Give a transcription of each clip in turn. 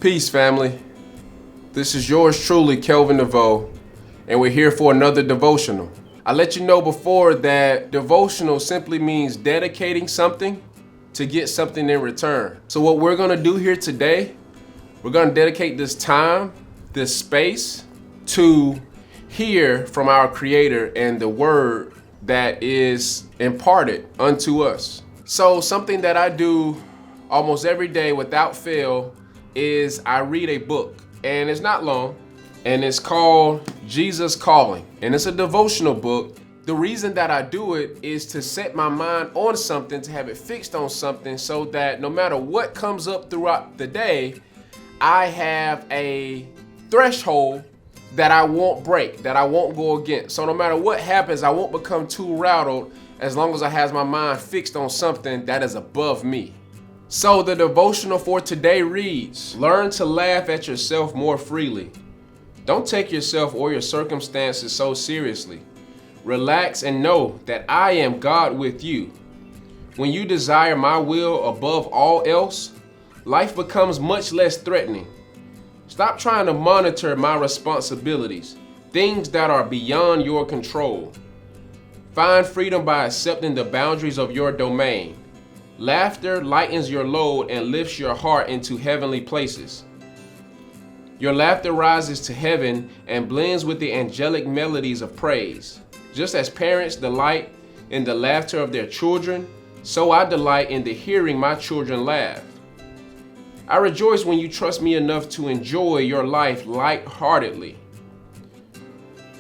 Peace, family. This is yours truly, Kelvin Deveaux, and we're here for another devotional. I let you know before that devotional simply means dedicating something to get something in return. So what we're gonna do here today, we're gonna dedicate this time, this space, to hear from our Creator and the word that is imparted unto us. So something that I do almost every day without fail is I read a book, and it's not long, and it's called Jesus Calling, and it's a devotional book. The reason that I do it is to set my mind on something, to have it fixed on something, so that no matter what comes up throughout the day, I have a threshold that I won't break, that I won't go against. So no matter what happens, I won't become too rattled as long as I have my mind fixed on something that is above me. So the devotional for today reads, learn to laugh at yourself more freely. Don't take yourself or your circumstances so seriously. Relax and know that I am God with you. When you desire my will above all else, life becomes much less threatening. Stop trying to monitor my responsibilities, things that are beyond your control. Find freedom by accepting the boundaries of your domain. Laughter lightens your load and lifts your heart into heavenly places. Your laughter rises to heaven and blends with the angelic melodies of praise. Just as parents delight in the laughter of their children, so I delight in the hearing my children laugh. I rejoice when you trust me enough to enjoy your life lightheartedly.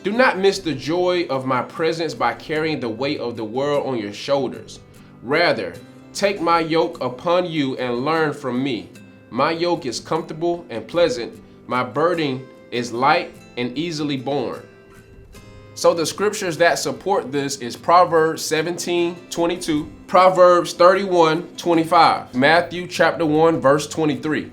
Do not miss the joy of my presence by carrying the weight of the world on your shoulders. Rather, take my yoke upon you and learn from me. My yoke is comfortable and pleasant. My burden is light and easily borne. So the scriptures that support this is Proverbs 17:22, Proverbs 31:25, Matthew chapter 1, verse 23.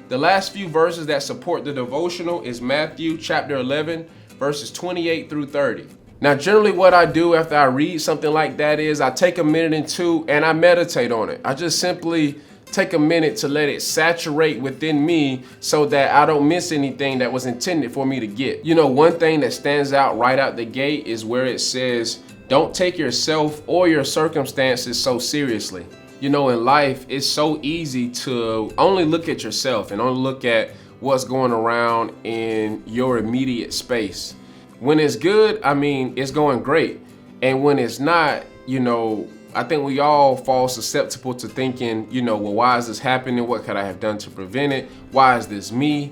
The last few verses that support the devotional is Matthew chapter 11, verses 28 through 30. Now, generally what I do after I read something like that is I take a minute or two and I meditate on it. I just simply take a minute to let it saturate within me so that I don't miss anything that was intended for me to get. You know, one thing that stands out right out the gate is where it says, don't take yourself or your circumstances so seriously. You know, in life, it's so easy to only look at yourself and only look at what's going around in your immediate space. When it's good, I mean, it's going great. And when it's not, you know, I think we all fall susceptible to thinking, you know, well, why is this happening? What could I have done to prevent it? Why is this me?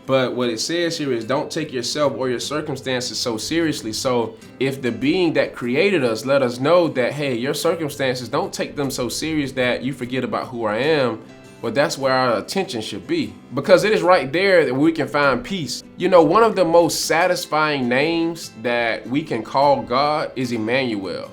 But what it says here is don't take yourself or your circumstances so seriously. So if the being that created us let us know that, hey, your circumstances, don't take them so serious that you forget about who I am, well, that's where our attention should be, because it is right there that we can find peace. You know, one of the most satisfying names that we can call God is Emmanuel.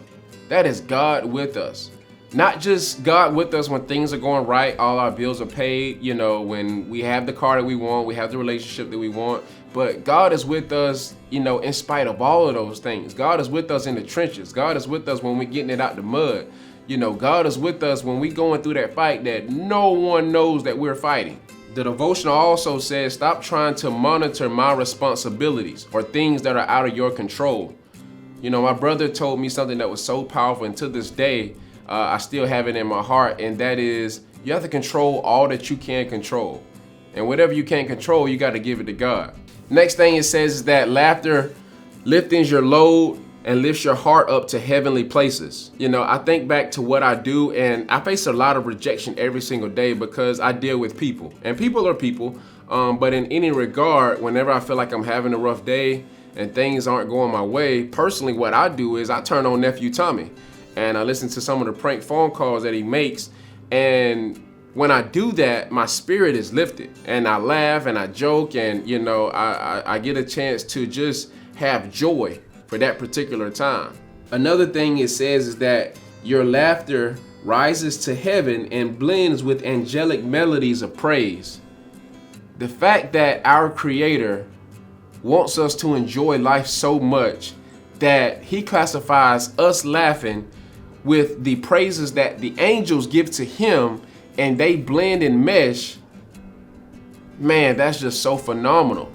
That is God with us. Not just God with us when things are going right, all our bills are paid, you know, when we have the car that we want, we have the relationship that we want, but God is with us, you know, in spite of all of those things. God is with us in the trenches. God is with us when we're getting it out the mud. You know, God is with us when we're going through that fight that no one knows that we're fighting. The devotional also says, stop trying to monitor my responsibilities or things that are out of your control. You know, my brother told me something that was so powerful, and to this day, I still have it in my heart, and that is, you have to control all that you can control. And whatever you can't control, you got to give it to God. Next thing it says is that laughter lifts your load and lifts your heart up to heavenly places. You know, I think back to what I do, and I face a lot of rejection every single day because I deal with people, and people are people. But in any regard, whenever I feel like I'm having a rough day and things aren't going my way, personally, what I do is I turn on Nephew Tommy and I listen to some of the prank phone calls that he makes. And when I do that, my spirit is lifted and I laugh and I joke, and, you know, I get a chance to just have joy for that particular time. Another thing it says is that your laughter rises to heaven and blends with angelic melodies of praise. The fact that our Creator wants us to enjoy life so much that He classifies us laughing with the praises that the angels give to Him, and they blend and mesh, Man, that's just so phenomenal.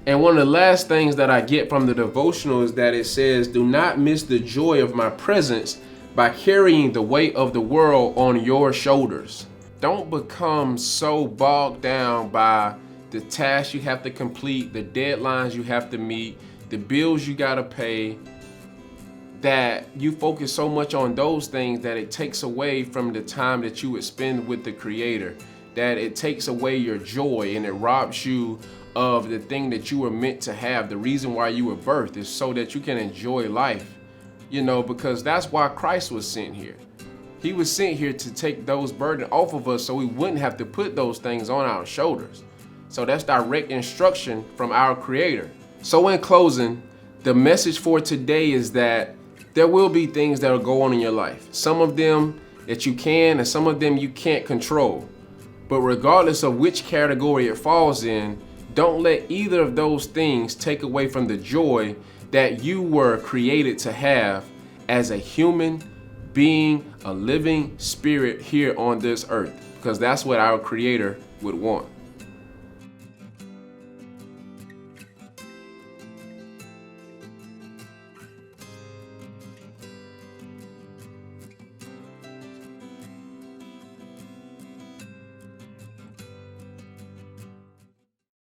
And one of the last things that I get from the devotional is that it says, do not miss the joy of my presence by carrying the weight of the world on your shoulders. Don't become so bogged down by the tasks you have to complete, the deadlines you have to meet, the bills you gotta pay, that you focus so much on those things that it takes away from the time that you would spend with the Creator, that it takes away your joy and it robs you of the thing that you were meant to have. The reason why you were birthed is so that you can enjoy life, because that's why Christ was sent here. He was sent here to take those burdens off of us so we wouldn't have to put those things on our shoulders. So that's direct instruction from our Creator. So in closing, the message for today is that there will be things that will go on in your life. Some of them that you can and some of them you can't control. But regardless of which category it falls in, don't let either of those things take away from the joy that you were created to have as a human being, a living spirit here on this earth, because that's what our Creator would want.